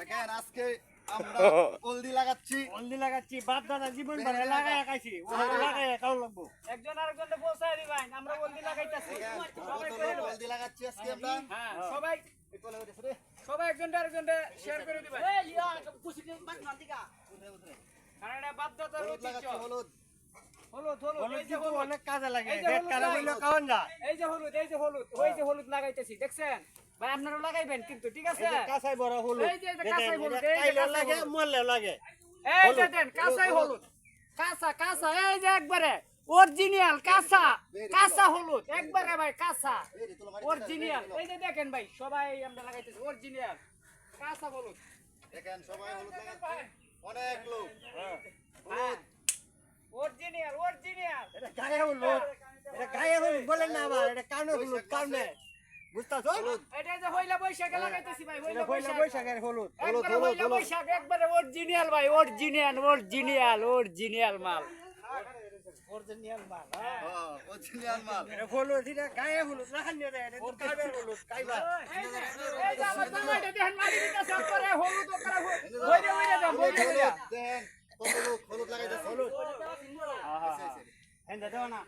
দেখেন আজকে আমরা হলদি লাগাচ্ছি বাপ দাদা জীবন ভরে লাগায় খাইছি লাগায় খাওয়া লাগবো একজন আরেকজনকে পৌঁছায় দিবেন আমরা হলদি লাগাইতাছি হলদি লাগাচ্ছি আজকে আমরা হ্যাঁ সবাই একজন আরেকজনকে শেয়ার করে দিবেন কারণ এটা বাপ দাদার হলুদ ঐতিহ্য লাগাচ্ছি হলুদ এই যে হলুদ অনেক কাজে লাগে এই যে রেড হলুদ কালার হইলো খাওয়ান যায় এই যে হলুদ ওই যে হলুদ লাগাইতেছি দেখছেন ভাই আপনারা লাগাইবেন কিন্তু ঠিক আছে কাঁচাই বড় হলুদ এই যে কাঁচাই হলুদ এই যে কাইলে কাঁচাই লাগে হলুদ। মরলেও লাগে এই যে দেন কাঁচাই হলুদ কাঁচা এই যে একবারে অরিজিনাল কাঁচা হলুদ একবারে ভাই কাঁচা অরিজিনাল এই যে দেখেন ভাই সবাই আমরা লাগাইতেছি অরিজিনাল কাঁচা হলুদ দেখেন সবাই হলুদ লাগাচ্ছে অনেক লোক হ্যাঁ অরিজিনাল এটা গায়ে হলুদ বলেন না আবার এটা কানে হলুদ কানে বুঝতাছো এটা যে হইলা বৈশাখে লাগাইতেছি ভাই হইলা পয়লা বৈশাখ বৈশাখের হলুদ একবারে হইলা বৈশাখ একবারে অরিজিনাল ভাই অরিজিনাল মাল অরিজিনাল মাল অরিজিনাল মাল হলুদ এটা গায়ে হলুদ রাখান নিয়ে দেয় এটা কাবে হলুদ কাইবা এই যে আমার জামাইটা দেখেন মারি দিতেছে একবারে হলুদ ওকরা হইরা দাম দেন কত লোক হলুদ লাগাইতেছে হলুদ এন্ড দাও না